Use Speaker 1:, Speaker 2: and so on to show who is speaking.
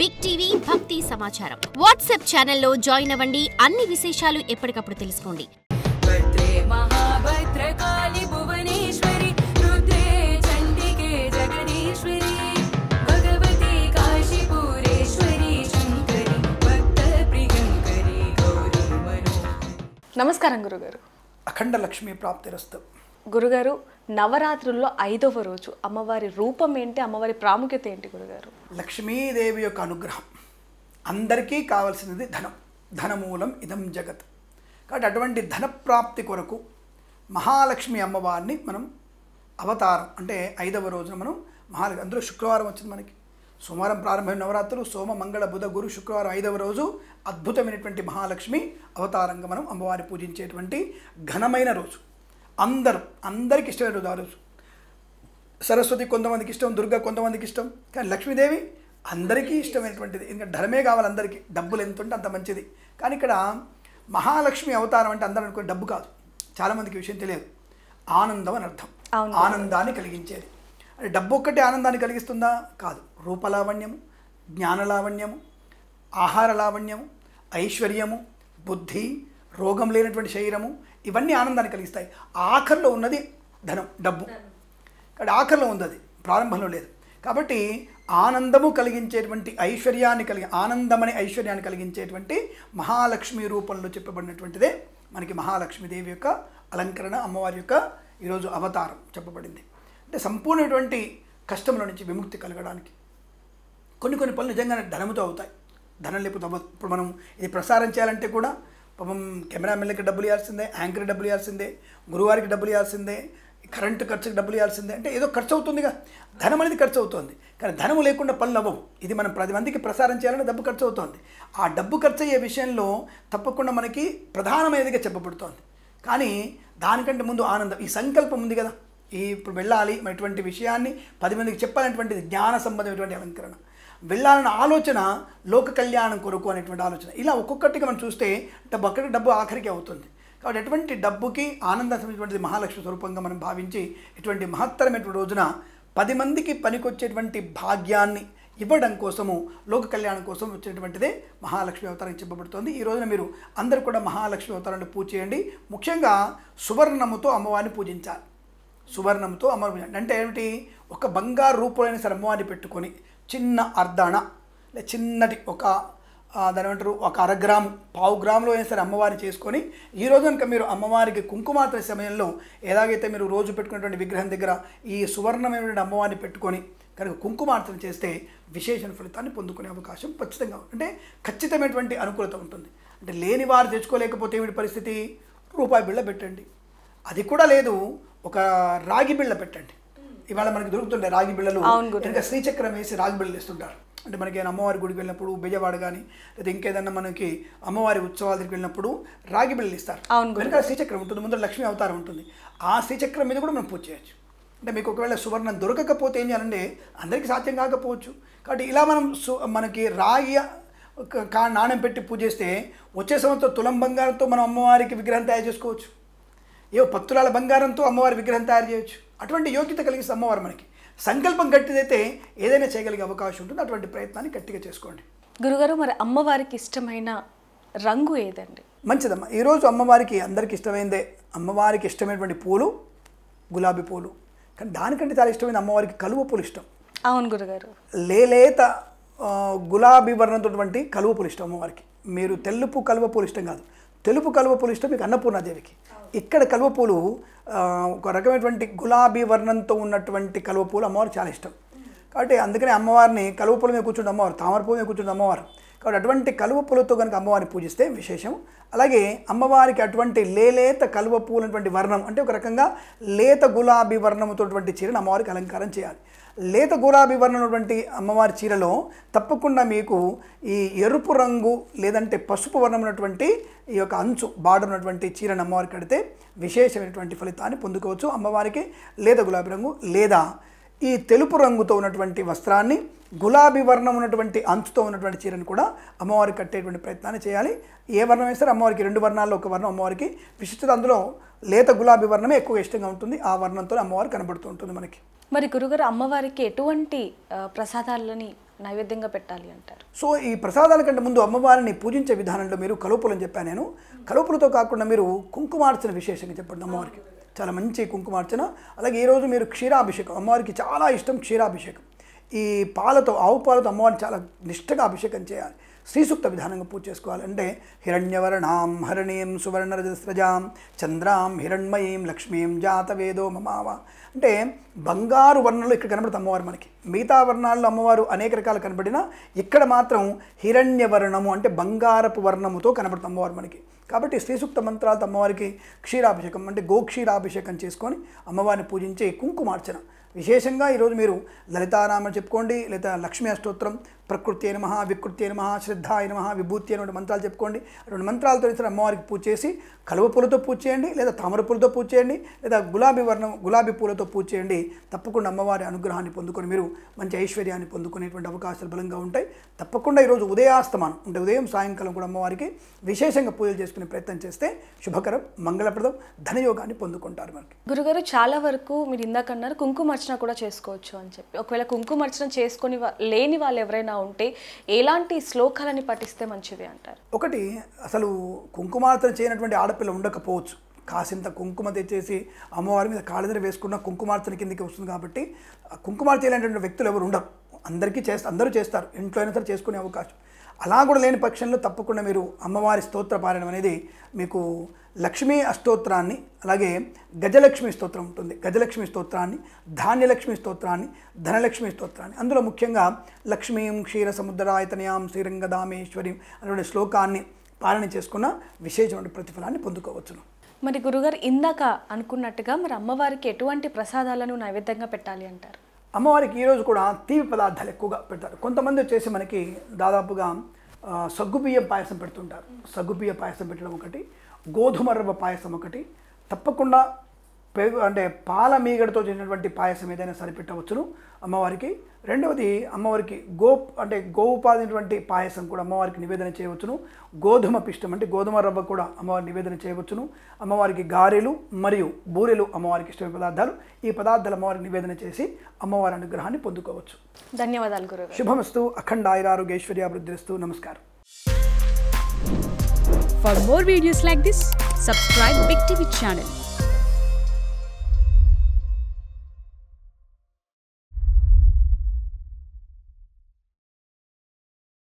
Speaker 1: Big TV భక్తి సమాచారం WhatsApp ఛానల్లో జాయిన్ అవ్వండి. అన్ని విశేషాలు ఎప్పటికప్పుడు తెలుసుకోండి.
Speaker 2: నమస్కారం గురుగారు.
Speaker 3: అఖండ లక్ష్మీ ప్రాప్తిరస్తు.
Speaker 2: గురుగారు, నవరాత్రుల్లో 5వ రోజు అమ్మవారి రూపం ఏంటి, అమ్మవారి ప్రాముఖ్యత ఏంటి గురుగారు?
Speaker 3: లక్ష్మీదేవి యొక్క అనుగ్రహం. అందరికీ కావాల్సినది ధనం. ధనమూలం ఇదం జగత్. కాబట్టి అటువంటి ధనప్రాప్తి కొరకు మహాలక్ష్మి అమ్మవారిని మనం అవతారం అంటే 5వ రోజున మనం మహాలక్ష్మి, అందులో శుక్రవారం వచ్చింది మనకి. సోమవారం ప్రారంభమైన నవరాత్రులు సోమ మంగళ బుధ గురు శుక్రవారం 5వ రోజు అద్భుతమైనటువంటి మహాలక్ష్మి అవతారంగా మనం అమ్మవారిని పూజించేటువంటి ఘనమైన రోజు. అందరికి ఇష్టమైన రోజు ఆ రోజు. సరస్వతి కొంతమందికి ఇష్టం, దుర్గా కొంతమందికి ఇష్టం, కానీ లక్ష్మీదేవి అందరికీ ఇష్టమైనటువంటిది. ఎందుకంటే ధనమే కావాలి అందరికీ, డబ్బులు ఎంత ఉంటే అంత మంచిది. కానీ ఇక్కడ మహాలక్ష్మి అవతారం అంటే అందరూ అనుకునే డబ్బు కాదు. చాలామందికి విషయం తెలియదు. ఆనందం అని అర్థం. ఆనందాన్ని కలిగించేది. అంటే డబ్బు ఒక్కటే ఆనందాన్ని కలిగిస్తుందా? కాదు. రూపలావణ్యము, జ్ఞానలావణ్యము, ఆహార లావణ్యము, ఐశ్వర్యము, బుద్ధి, రోగం లేనటువంటి శరీరము, ఇవన్నీ ఆనందాన్ని కలిగిస్తాయి. ఆఖరిలో ఉన్నది ధనం, డబ్బు. కాబట్టి ఆఖరిలో ఉంది, అది ప్రారంభంలో లేదు. కాబట్టి ఆనందము కలిగించేటువంటి ఆనందమనే ఐశ్వర్యాన్ని కలిగించేటువంటి మహాలక్ష్మి రూపంలో చెప్పబడినటువంటిదే మనకి మహాలక్ష్మీదేవి యొక్క అలంకరణ, అమ్మవారి యొక్క ఈరోజు అవతారం చెప్పబడింది. అంటే సంపూర్ణమైనటువంటి కష్టంలో నుంచి విముక్తి కలగడానికి కొన్ని పనులు నిజంగానే ధనముతో అవుతాయి. ధనం లేకపోతే అవ్వదు. ఇప్పుడు మనం ఇది ప్రసారం చేయాలంటే కూడా పాపం కెమెరామెన్లకి డబ్బులు ఇవ్వాల్సిందే, యాంకర్కి డబ్బులు ఇవ్వాల్సిందే, గురువారికి డబ్బులు ఇవ్వాల్సిందే, కరెంటు ఖర్చుకి డబ్బులు ఇవ్వాల్సిందే. అంటే ఏదో ఖర్చు అవుతుందిగా, ధనం అనేది ఖర్చు అవుతుంది. కానీ ధనము లేకుండా పనులు అవ్వవు. ఇది మనం 10 మందికి ప్రసారం చేయాలంటే డబ్బు ఖర్చు అవుతుంది. ఆ డబ్బు ఖర్చు అయ్యే విషయంలో తప్పకుండా మనకి ప్రధానమైనదిగా చెప్పబడుతోంది. కానీ దానికంటే ముందు ఆనందం, ఈ సంకల్పం ఉంది కదా, ఇప్పుడు వెళ్ళాలి ఇటువంటి విషయాన్ని 10 మందికి చెప్పాలనేటువంటిది జ్ఞాన సంబంధమైనటువంటి అలంకరణ. వెళ్ళాలన్న ఆలోచన లోక కళ్యాణం కొరకు అనేటువంటి ఆలోచన. ఇలా ఒక్కొక్కటిగా మనం చూస్తే డబ్బు ఆఖరికి అవుతుంది. కాబట్టి ఎటువంటి డబ్బుకి ఆనందమైనటువంటిది మహాలక్ష్మి స్వరూపంగా మనం భావించి ఇటువంటి మహత్తరమైనటువంటి రోజున 10 మందికి పనికొచ్చేటువంటి భాగ్యాన్ని ఇవ్వడం కోసము, లోక కళ్యాణం కోసం వచ్చేటువంటిదే మహాలక్ష్మి అవతారం చెప్పబడుతోంది. ఈ రోజున మీరు అందరూ కూడా మహాలక్ష్మి అవతారాన్ని పూజ చేయండి. ముఖ్యంగా సువర్ణముతో అమ్మవారిని పూజించాలి. సువర్ణంతో అమ్మవారిని అంటే ఏమిటి? ఒక బంగారు రూపంలో సరే అమ్మవారిని పెట్టుకొని చిన్న అర్ధణ లేదా చిన్నటి దాని ఏమంటారు ఒక 1/2 గ్రాము, 1/4 గ్రాములో అయినా సరే అమ్మవారిని చేసుకొని ఈ రోజు కనుక మీరు అమ్మవారికి కుంకుమార్తన సమయంలో ఎలాగైతే మీరు రోజు పెట్టుకున్నటువంటి విగ్రహం దగ్గర ఈ సువర్ణమైనటువంటి అమ్మవారిని పెట్టుకొని కనుక కుంకుమార్తన చేస్తే విశేష ఫలితాన్ని పొందుకునే అవకాశం ఖచ్చితంగా అంటే ఖచ్చితమైనటువంటి అనుకూలత ఉంటుంది. అంటే లేని వారు తెచ్చుకోలేకపోతే ఏమిటి పరిస్థితి? రూపాయి బిళ్ళ పెట్టండి. అది కూడా లేదు, ఒక రాగి బిళ్ళ పెట్టండి. ఇవాళ మనకి దొరుకుతుండే రాగి బిళ్ళలు, ఇంకా శ్రీచక్రం వేసి రాగి బిళ్ళలు ఇస్తుంటారు. అంటే మనకి అమ్మవారి గుడికి వెళ్ళినప్పుడు, బెజవాడ కానీ లేదా ఇంకేదన్నా మనకి అమ్మవారి ఉత్సవాల దగ్గరికి వెళ్ళినప్పుడు రాగి బిళ్ళలు ఇస్తారు. వెనక శ్రీచక్రం ఉంటుంది, ముందు లక్ష్మీ అవతారం ఉంటుంది. ఆ శ్రీచక్రం మీద కూడా మనం పూజ చేయొచ్చు. అంటే మీకు ఒకవేళ సువర్ణం దొరకకపోతే ఏం చేయాలంటే, అందరికీ సాధ్యం కాకపోవచ్చు. కాబట్టి ఇలా మనం మనకి రాగి నాణ్యం పెట్టి పూజ చేస్తే వచ్చే సంవత్సరం తులం బంగారంతో మనం అమ్మవారికి విగ్రహం తయారు చేసుకోవచ్చు. 10 తులాల బంగారంతో అమ్మవారి విగ్రహం తయారు చేయొచ్చు. అటువంటి యోగ్యత కలిగిస్తే అమ్మవారు మనకి సంకల్పం గట్టిదైతే ఏదైనా చేయగలిగే అవకాశం ఉంటుంది. అటువంటి ప్రయత్నాన్ని గట్టిగా చేసుకోండి.
Speaker 2: గురుగారు, మరి అమ్మవారికి ఇష్టమైన రంగు ఏదండి?
Speaker 3: మంచిదమ్మా. ఈరోజు అమ్మవారికి అందరికీ ఇష్టమైందే. అమ్మవారికి ఇష్టమైనటువంటి పూలు గులాబీ పూలు. కానీ దానికంటే చాలా ఇష్టమైన అమ్మవారికి కలువ పూలు ఇష్టం.
Speaker 2: అవును గురుగారు.
Speaker 3: లేత గులాబీ వర్ణంతోటువంటి కలువ పూలు ఇష్టం అమ్మవారికి. మీరు తెలుపు కలువ పూలు ఇష్టం కాదు, తెలుపు కలువ పూలు ఇష్టం మీకు అన్నపూర్ణాదేవికి. ఇక్కడ కలువ పూలు ఒక రకమైనటువంటి గులాబీ వర్ణంతో ఉన్నటువంటి కలువ పూలు అమ్మవారికి చాలా ఇష్టం. కాబట్టి అందుకనే అమ్మవారిని కలువ పూల మీద కూర్చుంటే అమ్మవారు, తామర పూల మీద కూర్చుంటే అమ్మవారు. కాబట్టి అటువంటి కలువ పూలతో కనుక అమ్మవారిని పూజిస్తే విశేషం. అలాగే అమ్మవారికి అటువంటి లేత కలువ పూలు అటువంటి వర్ణం అంటే ఒక రకంగా లేత గులాబీ వర్ణముతోటువంటి చీరను అమ్మవారికి అలంకారం చేయాలి. లేత గులాబీ వర్ణమైనటువంటి అమ్మవారి చీరలో తప్పకుండా మీకు ఈ ఎరుపు రంగు లేదంటే పసుపు వర్ణమైనటువంటి ఈ యొక్క అంచు బార్డర్ ఉన్నటువంటి చీరను అమ్మవారికి కడితే విశేషమైనటువంటి ఫలితాన్ని పొందుకోవచ్చు. అమ్మవారికి లేత గులాబీ రంగు లేదా ఈ తెలుపు రంగుతో ఉన్నటువంటి వస్త్రాన్ని గులాబీ వర్ణం ఉన్నటువంటి అంచుతో ఉన్నటువంటి చీరను కూడా అమ్మవారికి కట్టేటువంటి ప్రయత్నాన్ని చేయాలి. ఏ వర్ణం వేస్తే అమ్మవారికి 2 వర్ణాల్లో ఒక వర్ణం అమ్మవారికి విశిష్టత. అందులో లేత గులాబీ వర్ణమే ఎక్కువ ఇష్టంగా ఉంటుంది. ఆ వర్ణంతో అమ్మవారు కనబడుతూ ఉంటుంది మనకి.
Speaker 2: మరి గురుగారు, అమ్మవారికి ఎటువంటి ప్రసాదాలని నైవేద్యంగా పెట్టాలి అంటారు?
Speaker 3: సో ఈ ప్రసాదాల కంటే ముందు అమ్మవారిని పూజించే విధానంలో మీరు కలుపులు అని చెప్పాను నేను. కలుపులతో కాకుండా మీరు కుంకుమార్చన విశేషంగా చెప్పండి అమ్మవారికి. చాలా మంచి కుంకుమార్చన. అలాగే ఈరోజు మీరు క్షీరాభిషేకం, అమ్మవారికి చాలా ఇష్టం క్షీరాభిషేకం. ఈ పాలతో, ఆవు పాలతో అమ్మవారిని చాలా నిష్ఠగా అభిషేకం చేయాలి. శ్రీసూక్త విధానంగా పూజ చేసుకోవాలి. అంటే హిరణ్యవర్ణాం హరణీం సువర్ణరజస్రజాం చంద్రాం హిరణ్మయీం లక్ష్మీం జాతవేదో మమావ. అంటే బంగారు వర్ణంలో ఇక్కడ కనబడుతుంది అమ్మవారు మనకి. మిగతా వర్ణాల్లో అమ్మవారు అనేక రకాలు కనబడినా ఇక్కడ మాత్రం హిరణ్యవర్ణము అంటే బంగారపు వర్ణముతో కనబడుతుంది అమ్మవారు మనకి. కాబట్టి శ్రీసూక్త మంత్రాలతో అమ్మవారికి క్షీరాభిషేకం అంటే గోక్షీరాభిషేకం చేసుకొని అమ్మవారిని పూజించే కుంకుమార్చన విశేషంగా ఈరోజు మీరు లలితానామం చెప్పుకోండి, లేదా లక్ష్మీ అష్టోత్తరం, ప్రకృతి నమః, వికృతి నమః, శ్రద్ధాయ నమః, విభూతి అనేటువంటి మంత్రాలు చెప్పుకోండి. అటువంటి మంత్రాలతో ఇచ్చిన అమ్మవారికి పూజ చేసి కలువ పూలతో పూజ చేయండి, లేదా తామర పూలతో పూజ చేయండి, లేదా గులాబీ పూలతో పూజ చేయండి. తప్పకుండా అమ్మవారి అనుగ్రహాన్ని పొందుకొని మీరు మంచి ఐశ్వర్యాన్ని పొందుకునేటువంటి అవకాశాలు బలంగా ఉంటాయి. తప్పకుండా ఈరోజు ఉదయాస్తమానం అంటే ఉదయం సాయంకాలం కూడా అమ్మవారికి విశేషంగా పూజలు చేసుకునే ప్రయత్నం చేస్తే శుభకరం, మంగళప్రదం, ధనయోగాన్ని పొందుకుంటారు. మనకి
Speaker 2: గురుగారు చాలా వరకు మీరు ఇందాకన్నారు కుంకుమార్చన కూడా చేసుకోవచ్చు అని చెప్పి. ఒకవేళ కుంకుమార్చన చేసుకొని లేని వాళ్ళు ఎవరైనా ఉంటే ఎలాంటి శ్లోకాలని పఠిస్తే మంచిది అంటారు?
Speaker 3: ఒకటి, అసలు కుంకుమార్చన చేయనటువంటి ఆడపిల్ల ఉండకపోవచ్చు. కాసింత కుంకుమ తెచ్చేసి అమ్మవారి మీద కాళ్ళ దగ్గర వేసుకున్న కుంకుమార్చన కిందకి వస్తుంది. కాబట్టి కుంకుమార్చన చేయలేనటువంటి వ్యక్తులు ఎవరు ఉండరు. అందరూ చేస్తారు, ఇంట్లో అయినా సరే చేసుకునే అవకాశం. అలా కూడా లేని పక్షంలో తప్పకుండా మీరు అమ్మవారి స్తోత్ర పారాయణం అనేది మీకు లక్ష్మీ అష్టోత్తరాన్ని, అలాగే గజలక్ష్మి స్తోత్రం ఉంటుంది, గజలక్ష్మి స్తోత్రాన్ని, ధాన్యలక్ష్మి స్తోత్రాన్ని, ధనలక్ష్మి స్తోత్రాన్ని, అందులో ముఖ్యంగా లక్ష్మీం క్షీర సముద్రాయతనయాం శ్రీరంగదామేశ్వరీం అనే శ్లోకాన్ని పాలన చేసుకున్న విశేషమైన ప్రతిఫలాన్ని పొందుకోవచ్చును.
Speaker 2: మరి గురుగారు ఇందాక అనుకున్నట్టుగా మరి అమ్మవారికి ఎటువంటి ప్రసాదాలను నైవేద్యంగా పెట్టాలి అంటారు?
Speaker 3: అమ్మవారికి ఈరోజు కూడా తీపి పదార్థాలు ఎక్కువగా పెడతారు. కొంతమంది వచ్చేసి మనకి దాదాపుగా సగ్గుబియ్యం పాయసం పెడుతుంటారు. సగ్గుబియ్య పాయసం పెట్టడం ఒకటి, గోధుమ రవ్వ పాయసం ఒకటి, తప్పకుండా అంటే పాల మీగడతో చేసినటువంటి పాయసం ఏదైనా సరే పెట్టవచ్చును అమ్మవారికి. రెండవది అమ్మవారికి గోవుపాదినటువంటి పాయసం కూడా అమ్మవారికి నివేదన చేయవచ్చును. గోధుమ పిష్టం అంటే గోధుమ రవ్వ కూడా అమ్మవారికి నివేదన చేయవచ్చును. అమ్మవారికి గారెలు మరియు బూరెలు అమ్మవారికి ఇష్టమైన పదార్థాలు. ఈ పదార్థాలు అమ్మవారికి నివేదన చేసి అమ్మవారి అనుగ్రహాన్ని పొందుకోవచ్చు.
Speaker 2: ధన్యవాదాలు గురుగారు.
Speaker 3: శుభమస్తు. అఖండాయురారోగ్యైశ్వర్యాభివృద్ధిరస్తు. నమస్కారం.
Speaker 4: For more videos like this, subscribe Big TV channel.